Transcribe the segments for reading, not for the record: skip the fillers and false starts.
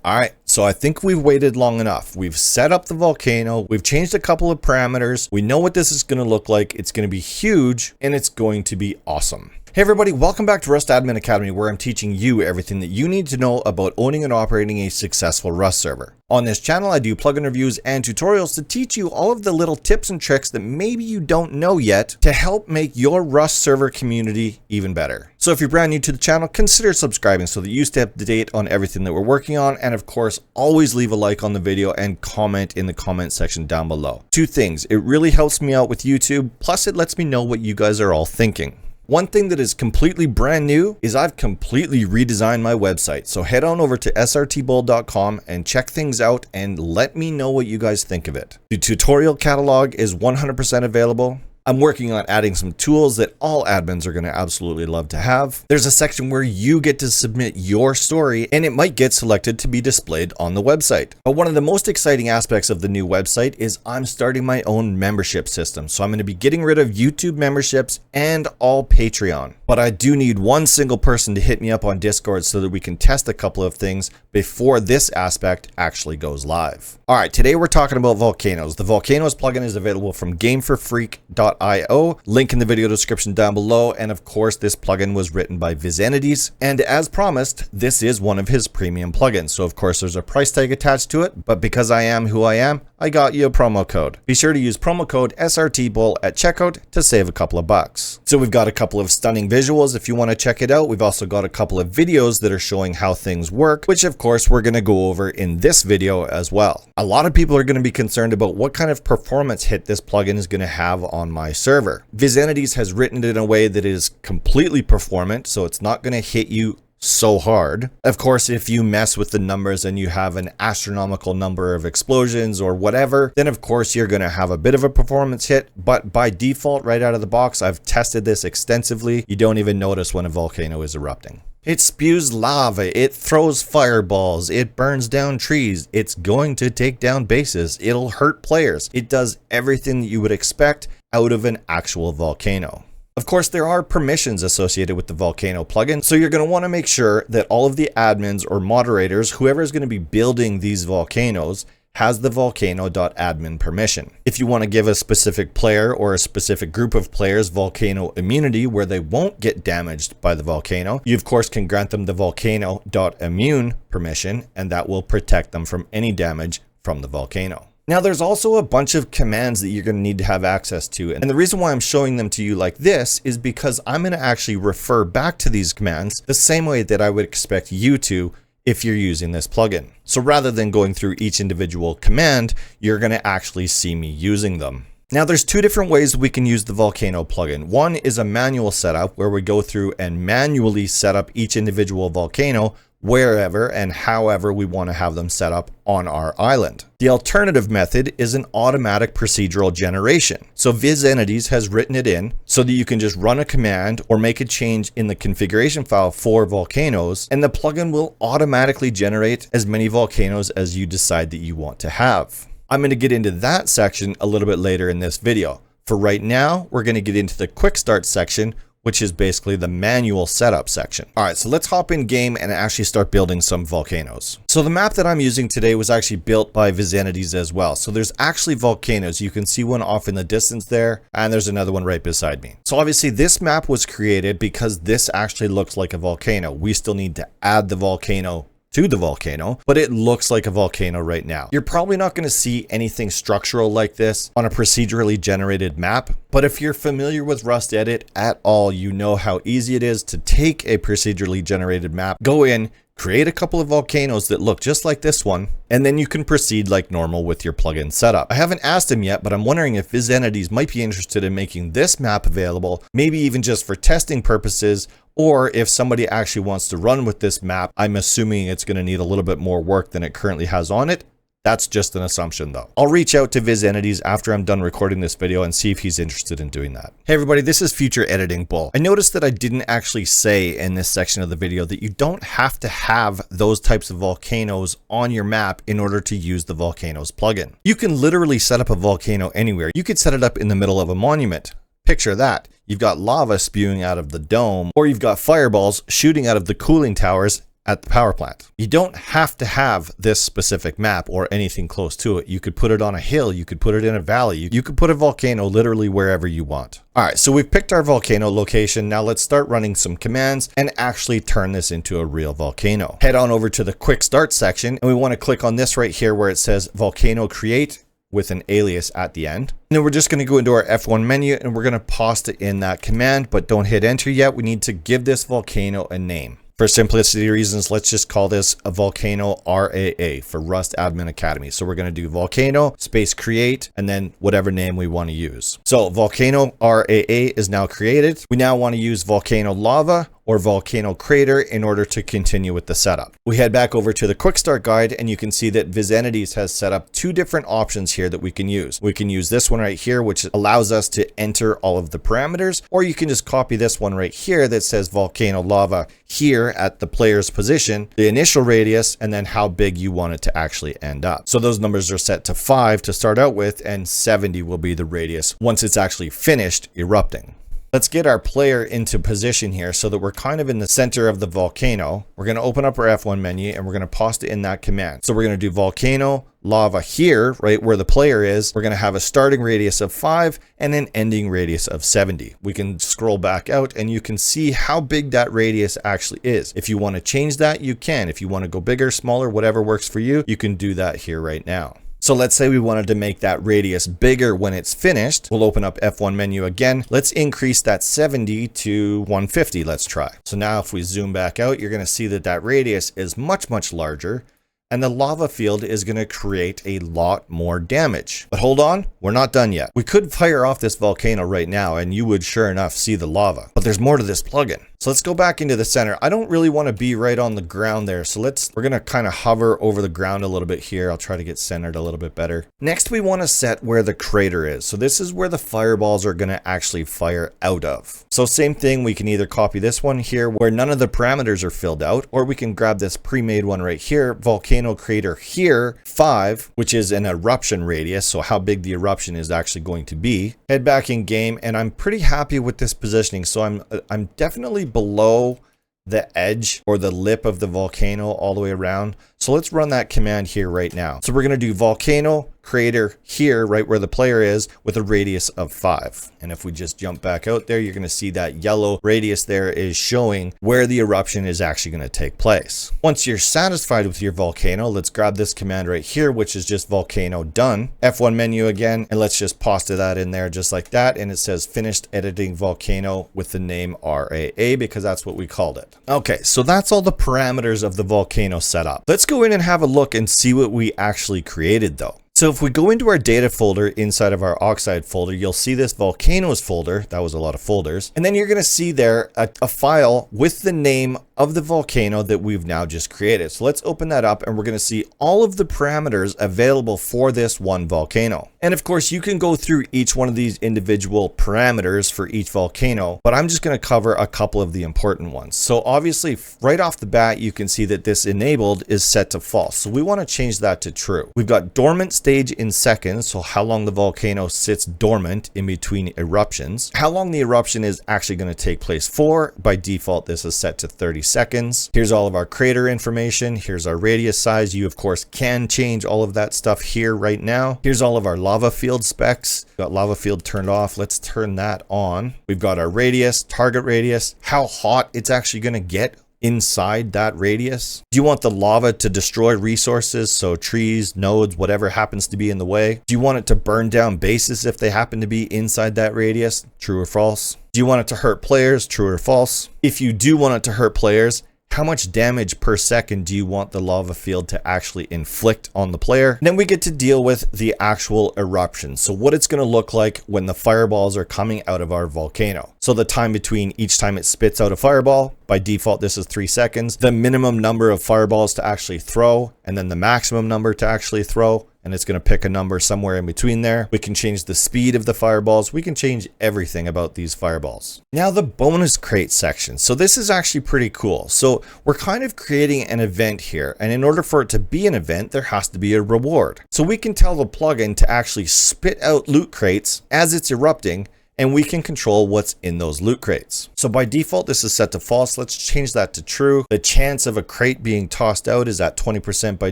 All right, so I think we've waited long enough. We've set up the volcano. We've changed a couple of parameters. We know what this is going to look like. It's going to be huge and it's going to be awesome. Hey everybody, welcome back to Rust Admin Academy, where I'm teaching you everything that you need to know about owning and operating a successful Rust server. On this channel, I do plugin reviews and tutorials to teach you all of the little tips and tricks that maybe you don't know yet to help make your Rust server community even better. So if you're brand new to the channel, consider subscribing so that you stay up to date on everything that we're working on. And of course, always leave a like on the video and comment in the comment section down below. Two things, it really helps me out with YouTube, plus it lets me know what you guys are all thinking. One thing that is completely brand new is I've completely redesigned my website. So head on over to srtbull.com and check things out and let me know what you guys think of it. The tutorial catalog is 100% available. I'm working on adding some tools that all admins are going to absolutely love to have. There's a section where you get to submit your story and it might get selected to be displayed on the website. But one of the most exciting aspects of the new website is I'm starting my own membership system. So I'm going to be getting rid of YouTube memberships and all Patreon. But I do need one single person to hit me up on Discord so that we can test a couple of things before this aspect actually goes live. All right, today we're talking about volcanoes. The Volcanoes plugin is available from gameforfreak.io, link in the video description down below. And of course, this plugin was written by VisEntities. And as promised, this is one of his premium plugins. So of course, there's a price tag attached to it, but because I am who I am, I got you a promo code. Be sure to use promo code srtbull at checkout to save a couple of bucks. So we've got a couple of stunning visuals if you want to check it out. We've also got a couple of videos that are showing how things work, which of course we're going to go over in this video as well. A lot of people are going to be concerned about what kind of performance hit this plugin is going to have on my server. VisEntities has written it in a way that is completely performant, so it's not going to hit you so hard. Of course, if you mess with the numbers and you have an astronomical number of explosions or whatever, then of course you're going to have a bit of a performance hit. But by default, right out of the box, I've tested this extensively. You don't even notice when a volcano is erupting. It spews lava, it throws fireballs, it burns down trees, it's going to take down bases, it'll hurt players. It does everything that you would expect out of an actual volcano. Of course, there are permissions associated with the Volcano plugin, so you're going to want to make sure that all of the admins or moderators, whoever is going to be building these volcanoes, has the volcano.admin permission. If you want to give a specific player or a specific group of players volcano immunity where they won't get damaged by the volcano, you of course can grant them the volcano.immune permission, and that will protect them from any damage from the volcano. Now, there's also a bunch of commands that you're going to need to have access to. And the reason why I'm showing them to you like this is because I'm going to actually refer back to these commands the same way that I would expect you to if you're using this plugin. So rather than going through each individual command, you're going to actually see me using them. Now, there's two different ways we can use the Volcano plugin. One is a manual setup where we go through and manually set up each individual volcano wherever and however we want to have them set up on our island. The alternative method is an automatic procedural generation. So VisEntities has written it in so that you can just run a command or make a change in the configuration file for volcanoes, and the plugin will automatically generate as many volcanoes as you decide that you want to have. I'm going to get into that section a little bit later in this video. For right now, we're going to get into the quick start section, which is basically the manual setup section. All right, so let's hop in game and actually start building some volcanoes. So the map that I'm using today was actually built by VisEntities as well. So there's actually volcanoes. You can see one off in the distance there, and there's another one right beside me. So obviously this map was created because this actually looks like a volcano. We still need to add the volcano to the volcano, but it looks like a volcano right now. You're probably not going to see anything structural like this on a procedurally generated map, but if you're familiar with Rust Edit at all, you know how easy it is to take a procedurally generated map, go in, create a couple of volcanoes that look just like this one, and then you can proceed like normal with your plugin setup. I haven't asked him yet, but I'm wondering if VisEntities might be interested in making this map available, maybe even just for testing purposes, or if somebody actually wants to run with this map. I'm assuming it's going to need a little bit more work than it currently has on it. That's just an assumption though. I'll reach out to VisEntities after I'm done recording this video and see if he's interested in doing that. Hey everybody, this is Future Editing Bull. I noticed that I didn't actually say in this section of the video that you don't have to have those types of volcanoes on your map in order to use the Volcanoes plugin. You can literally set up a volcano anywhere. You could set it up in the middle of a monument. Picture that. You've got lava spewing out of the dome, or you've got fireballs shooting out of the cooling towers at the power plant. You don't have to have this specific map or anything close to it. You could put it on a hill, you could put it in a valley, you could put a volcano literally wherever you want. All right, so we've picked our volcano location. Now let's start running some commands and actually turn this into a real volcano. Head on over to the quick start section, and we want to click on this right here where it says volcano create with an alias at the end. And then we're just going to go into our F1 menu and we're going to paste it in that command, but don't hit enter yet. We need to give this volcano a name. For simplicity reasons, let's just call this a volcano RAA for Rust Admin Academy. So we're going to do volcano space create and then whatever name we want to use. So volcano RAA is now created. We now want to use volcano lava or volcano crater in order to continue with the setup. We head back over to the quick start guide and you can see that VisEntities has set up two different options here that we can use. We can use this one right here, which allows us to enter all of the parameters, or you can just copy this one right here that says volcano lava here at the player's position, the initial radius, and then how big you want it to actually end up. So those numbers are set to 5 to start out with, and 70 will be the radius once it's actually finished erupting. Let's get our player into position here so that we're kind of in the center of the volcano. We're going to open up our F1 menu and we're going to paste it in that command. So we're going to do volcano lava here, right where the player is. We're going to have a starting radius of 5 and an ending radius of 70. We can scroll back out and you can see how big that radius actually is. If you want to change that, you can. If you want to go bigger, smaller, whatever works for you, you can do that here right now. So let's say we wanted to make that radius bigger when it's finished. We'll open up F1 menu again. Let's increase that 70 to 150. Let's try. So now if we zoom back out, you're going to see that that radius is much, much larger. And the lava field is going to create a lot more damage. But hold on, we're not done yet. We could fire off this volcano right now and you would sure enough see the lava. But there's more to this plugin. So let's go back into the center. I don't really want to be right on the ground there. So we're going to kind of hover over the ground a little bit here. I'll try to get centered a little bit better. Next, we want to set where the crater is. So this is where the fireballs are going to actually fire out of. So same thing, we can either copy this one here where none of the parameters are filled out, or we can grab this pre-made one right here, volcano crater here, 5, which is an eruption radius. So how big the eruption is actually going to be. Head back in game and I'm pretty happy with this positioning. So I'm definitely below the edge or the lip of the volcano all the way around. So let's run that command here right now. So we're going to do volcano crater here, right where the player is, with a radius of 5. And if we just jump back out there, you're going to see that yellow radius there is showing where the eruption is actually going to take place. Once you're satisfied with your volcano, let's grab this command right here, which is just volcano done. F1 menu again, and let's just paste that in there just like that. And it says finished editing volcano with the name RAA because that's what we called it. Okay, so that's all the parameters of the volcano setup. Let's go in and have a look and see what we actually created though. So if we go into our data folder inside of our oxide folder, you'll see this volcanoes folder. That was a lot of folders. And then you're going to see there a file with the name of the volcano that we've now just created. So let's open that up and we're going to see all of the parameters available for this one volcano. And of course, you can go through each one of these individual parameters for each volcano, but I'm just going to cover a couple of the important ones. So obviously, right off the bat, you can see that this enabled is set to false. So we want to change that to true. We've got dormant stage in seconds, so how long the volcano sits dormant in between eruptions. How long the eruption is actually going to take place for. By default, this is set to 30 seconds. Here's all of our crater information. Here's our radius size. You of course can change all of that stuff here right now. Here's all of our lava field specs. We've got lava field turned off. Let's turn that on. We've got our radius, target radius, how hot it's actually going to get inside that radius. Do you want the lava to destroy resources? So trees, nodes, whatever happens to be in the way. Do you want it to burn down bases if they happen to be inside that radius? True or false? Do you want it to hurt players? True or false? If you do want it to hurt players, how much damage per second do you want the lava field to actually inflict on the player? And then we get to deal with the actual eruption. So what it's going to look like when the fireballs are coming out of our volcano. So the time between each time it spits out a fireball, by default, this is 3 seconds. The minimum number of fireballs to actually throw, and then the maximum number to actually throw. And it's going to pick a number somewhere in between there. We can change the speed of the fireballs. We can change everything about these fireballs. Now the bonus crate section. So this is actually pretty cool. So we're kind of creating an event here. And in order for it to be an event, there has to be a reward. So we can tell the plugin to actually spit out loot crates as it's erupting. and we can control what's in those loot crates. So by default, this is set to false. Let's change that to true. The chance of a crate being tossed out is at 20% by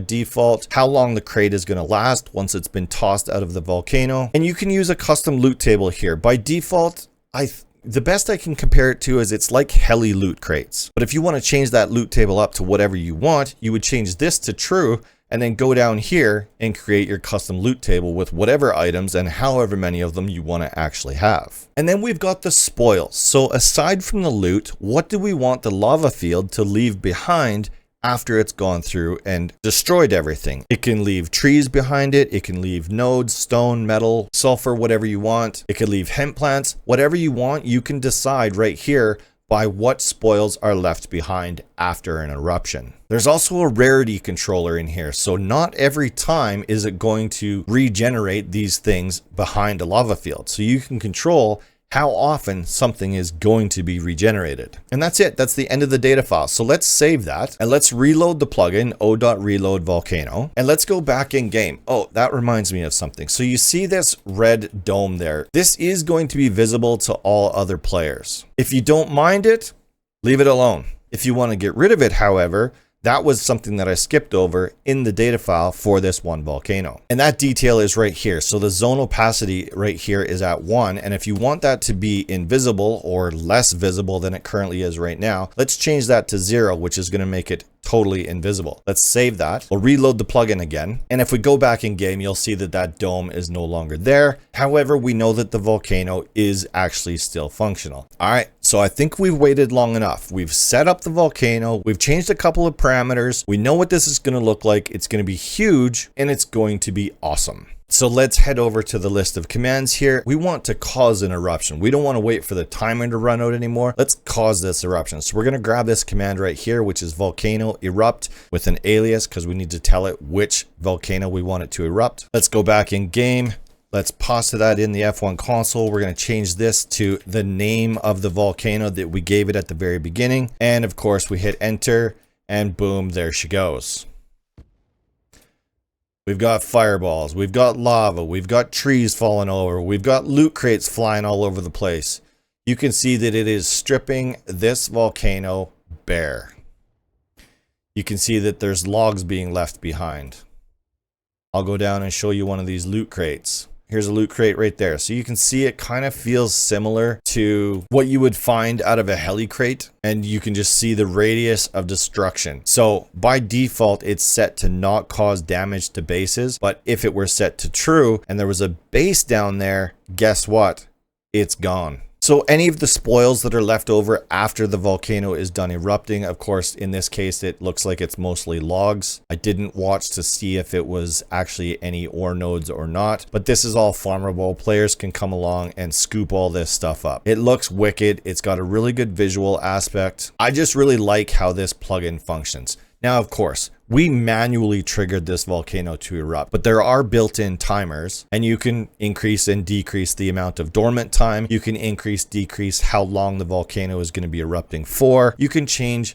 default. How long the crate is going to last once it's been tossed out of the volcano. And you can use a custom loot table here. By default, the best I can compare it to is it's like heli loot crates. But if you want to change that loot table up to whatever you want, you would change this to true and then go down here and create your custom loot table with whatever items and however many of them you want to actually have. And then we've got the spoils. So aside from the loot, what do we want the lava field to leave behind after it's gone through and destroyed everything? It can leave trees behind it. It can leave nodes, stone, metal, sulfur, whatever you want. It could leave hemp plants, whatever you want. You can decide right here by what spoils are left behind after an eruption. There's also a rarity controller in here. So not every time is it going to regenerate these things behind a lava field. So you can control how often something is going to be regenerated. And that's it. That's the end of the data file. So let's save that and let's reload the plugin o.reload volcano and let's go back in game. Oh, that reminds me of something. So you see this red dome there. This is going to be visible to all other players. If you don't mind it, leave it alone. If you want to get rid of it, however, that was something that I skipped over in the data file for this one volcano. And that detail is right here. So the zone opacity right here is at 1. And if you want that to be invisible or less visible than it currently is right now, let's change that to 0, which is going to make it totally invisible. Let's save that. We'll reload the plugin again. And if we go back in game, you'll see that that dome is no longer there. However, we know that the volcano is actually still functional. All right. So I think we've waited long enough. We've set up the volcano. We've changed a couple of parameters. We know what this is going to look like. It's going to be huge and it's going to be awesome. So let's head over to the list of commands here. We want to cause an eruption. We don't want to wait for the timer to run out anymore. Let's cause this eruption. So we're going to grab this command right here, which is volcano erupt with an alias because we need to tell it which volcano we want it to erupt. Let's go back in game. Let's pause that in the F1 console. We're going to change this to the name of the volcano that we gave it at the very beginning. And of course we hit enter and boom, there she goes. We've got fireballs, we've got lava, we've got trees falling over, we've got loot crates flying all over the place. You can see that it is stripping this volcano bare. You can see that there's logs being left behind. I'll go down and show you one of these loot crates. Here's a loot crate right there. So you can see it kind of feels similar to what you would find out of a heli crate. And you can just see the radius of destruction. So by default, it's set to not cause damage to bases. But if it were set to true and there was a base down there, guess what? It's gone. So any of the spoils that are left over after the volcano is done erupting, of course, in this case, it looks like it's mostly logs. I didn't watch to see if it was actually any ore nodes or not, but this is all farmable. Players can come along and scoop all this stuff up. It looks wicked. It's got a really good visual aspect. I just really like how this plugin functions. Now, of course, we manually triggered this volcano to erupt, but there are built-in timers and you can increase and decrease the amount of dormant time. You can increase, decrease how long the volcano is going to be erupting for. You can change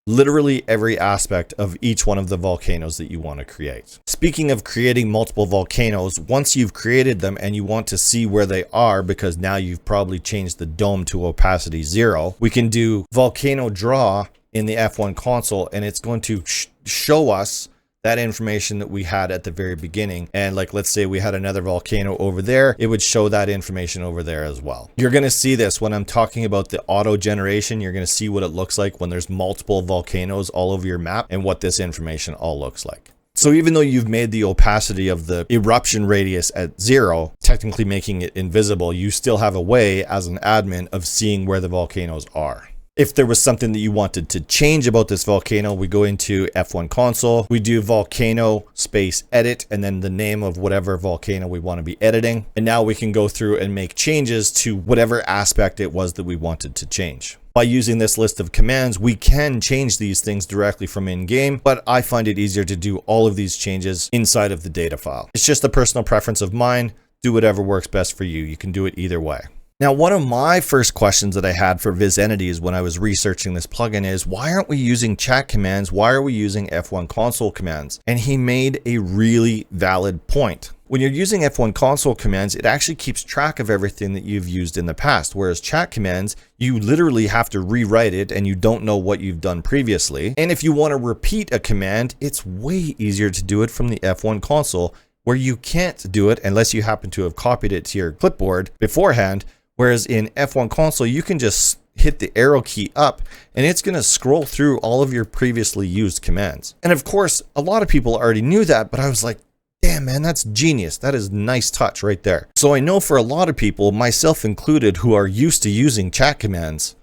literally every aspect of each one of the volcanoes that you want to create. Speaking of creating multiple volcanoes, once you've created them and you want to see where they are, because now you've probably changed the dome to opacity 0, we can do volcano draw in the F1 console, and it's going to show us that information that we had at the very beginning. And like, let's say we had another volcano over there, it would show that information over there as well. You're going to see this when I'm talking about the auto generation. You're going to see what it looks like when there's multiple volcanoes all over your map and what this information all looks like. So even though you've made the opacity of the eruption radius at 0, technically making it invisible, you still have a way as an admin of seeing where the volcanoes are. If there was something that you wanted to change about this volcano, we go into F1 console, we do volcano space edit, and then the name of whatever volcano we want to be editing. And now we can go through and make changes to whatever aspect it was that we wanted to change. By using this list of commands, we can change these things directly from in-game, but I find it easier to do all of these changes inside of the data file. It's just a personal preference of mine. Do whatever works best for you. You can do it either way. Now, one of my first questions that I had for VisEntities when I was researching this plugin is, why aren't we using chat commands? Why are we using F1 console commands? And he made a really valid point. When you're using F1 console commands, it actually keeps track of everything that you've used in the past, whereas chat commands, you literally have to rewrite it and you don't know what you've done previously. And if you want to repeat a command, it's way easier to do it from the F1 console, where you can't do it unless you happen to have copied it to your clipboard beforehand. Whereas in F1 console, you can just hit the arrow key up and it's going to scroll through all of your previously used commands. And of course, a lot of people already knew that, but I was like, damn, man, that's genius. That is nice touch right there. So I know for a lot of people, myself included, who are used to using chat commands,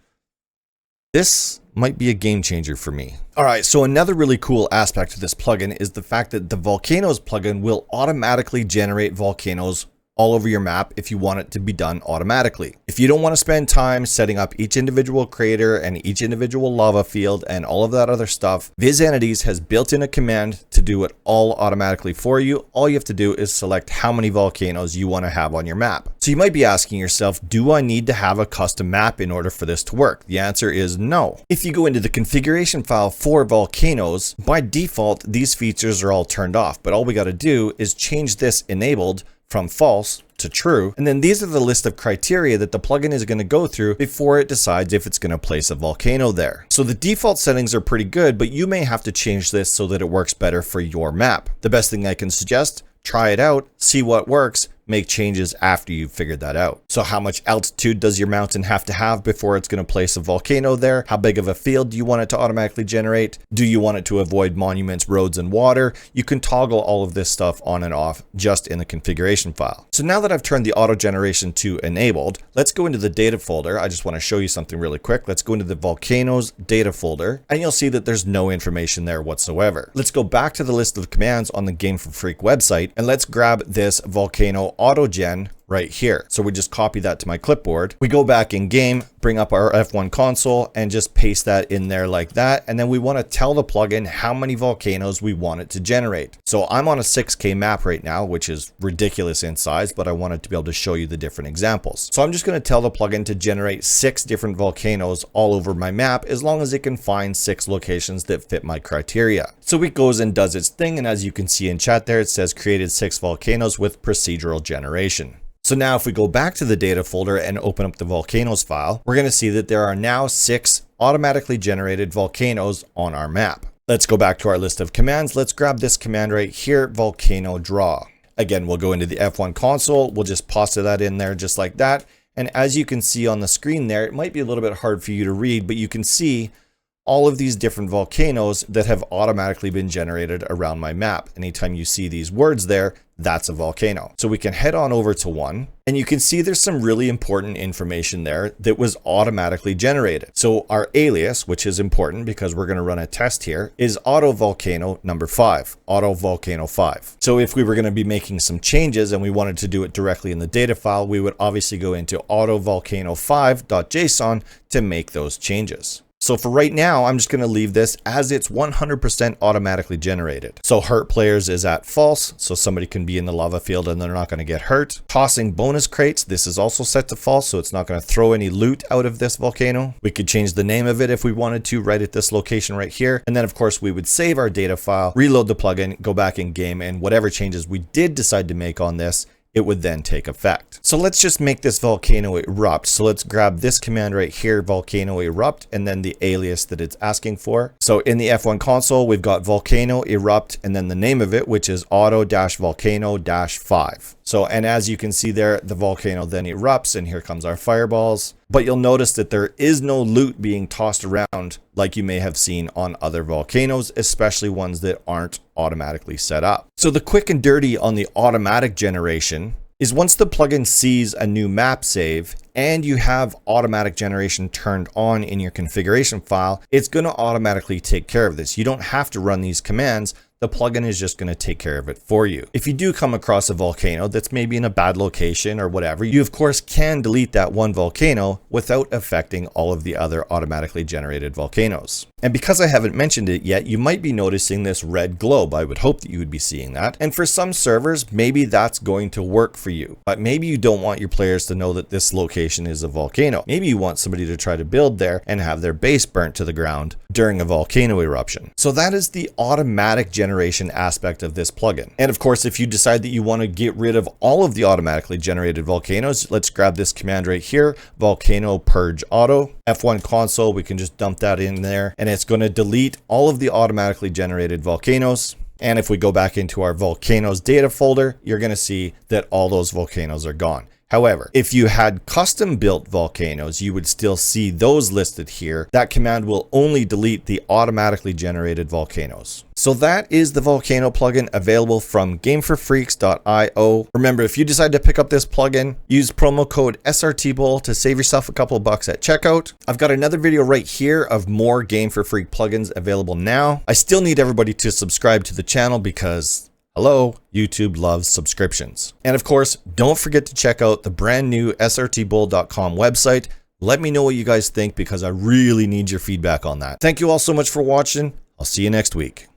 this might be a game changer for me. All right, so another really cool aspect of this plugin is the fact that the Volcanoes plugin will automatically generate volcanoes all over your map if you want it to be done automatically. If you don't want to spend time setting up each individual crater and each individual lava field and all of that other stuff, VisEntities has built in a command to do it all automatically for you. All you have to do is select how many volcanoes you want to have on your map. So you might be asking yourself, do I need to have a custom map in order for this to work? The answer is no. If you go into the configuration file for volcanoes, by default, these features are all turned off, but all we got to do is change this enabled from false to true. And then these are the list of criteria that the plugin is going to go through before it decides if it's going to place a volcano there. So the default settings are pretty good, but you may have to change this so that it works better for your map. The best thing I can suggest, try it out, see what works, make changes after you've figured that out. So how much altitude does your mountain have to have before it's going to place a volcano there? How big of a field do you want it to automatically generate? Do you want it to avoid monuments, roads, and water? You can toggle all of this stuff on and off just in the configuration file. So now that I've turned the auto generation to enabled, let's go into the data folder. I just want to show you something really quick. Let's go into the Volcanoes data folder and you'll see that there's no information there whatsoever. Let's go back to the list of commands on the Game for Freak website and let's grab this volcano autogen right here. So we just copy that to my clipboard. We go back in game, bring up our F1 console and just paste that in there like that. And then we want to tell the plugin how many volcanoes we want it to generate. So I'm on a 6K map right now, which is ridiculous in size, but I wanted to be able to show you the different examples. So I'm just going to tell the plugin to generate 6 different volcanoes all over my map, as long as it can find 6 locations that fit my criteria. So it goes and does its thing. And as you can see in chat there, it says created 6 volcanoes with procedural generation. So now if we go back to the data folder and open up the volcanoes file, we're going to see that there are now 6 automatically generated volcanoes on our map. Let's go back to our list of commands. Let's grab this command right here, volcano draw. Again, we'll go into the F1 console. We'll just pasta that in there just like that. And as you can see on the screen there, it might be a little bit hard for you to read, but you can see all of these different volcanoes that have automatically been generated around my map. Anytime you see these words there, that's a volcano. So we can head on over to one and you can see there's some really important information there that was automatically generated. So our alias, which is important because we're going to run a test here, is auto volcano number 5, auto volcano 5. So if we were going to be making some changes and we wanted to do it directly in the data file, we would obviously go into auto volcano 5.json to make those changes. So for right now, I'm just going to leave this as it's 100% automatically generated. So hurt players is at false. So somebody can be in the lava field and they're not going to get hurt. Tossing bonus crates. This is also set to false. So it's not going to throw any loot out of this volcano. We could change the name of it if we wanted to right at this location right here. And then of course we would save our data file, reload the plugin, go back in game, and whatever changes we did decide to make on this, it would then take effect. So let's just make this volcano erupt. So let's grab this command right here, volcano erupt, and then the alias that it's asking for. So in the F1 console, we've got volcano erupt, and then the name of it, which is auto-volcano-5. So, and as you can see there, the volcano then erupts, and here comes our fireballs. But you'll notice that there is no loot being tossed around like you may have seen on other volcanoes, especially ones that aren't automatically set up. So the quick and dirty on the automatic generation is once the plugin sees a new map save and you have automatic generation turned on in your configuration file, it's going to automatically take care of this. You don't have to run these commands. The plugin is just going to take care of it for you. If you do come across a volcano that's maybe in a bad location or whatever, you of course can delete that one volcano without affecting all of the other automatically generated volcanoes. And because I haven't mentioned it yet, you might be noticing this red globe. I would hope that you would be seeing that. And for some servers, maybe that's going to work for you. But maybe you don't want your players to know that this location is a volcano. Maybe you want somebody to try to build there and have their base burnt to the ground during a volcano eruption. So that is the automatic generation aspect of this plugin. And of course, if you decide that you want to get rid of all of the automatically generated volcanoes, let's grab this command right here, volcano purge auto. F1 console, we can just dump that in there and it's going to delete all of the automatically generated volcanoes. And if we go back into our volcanoes data folder, you're going to see that all those volcanoes are gone. However, if you had custom built volcanoes, you would still see those listed here. That command will only delete the automatically generated volcanoes. So that is the Volcano plugin available from gameforfreaks.io. Remember, if you decide to pick up this plugin, use promo code srtbull to save yourself a couple of bucks at checkout. I've got another video right here of more Game for Freak plugins available now. I still need everybody to subscribe to the channel because hello, YouTube loves subscriptions. And of course, don't forget to check out the brand new srtbull.com website. Let me know what you guys think because I really need your feedback on that. Thank you all so much for watching. I'll see you next week.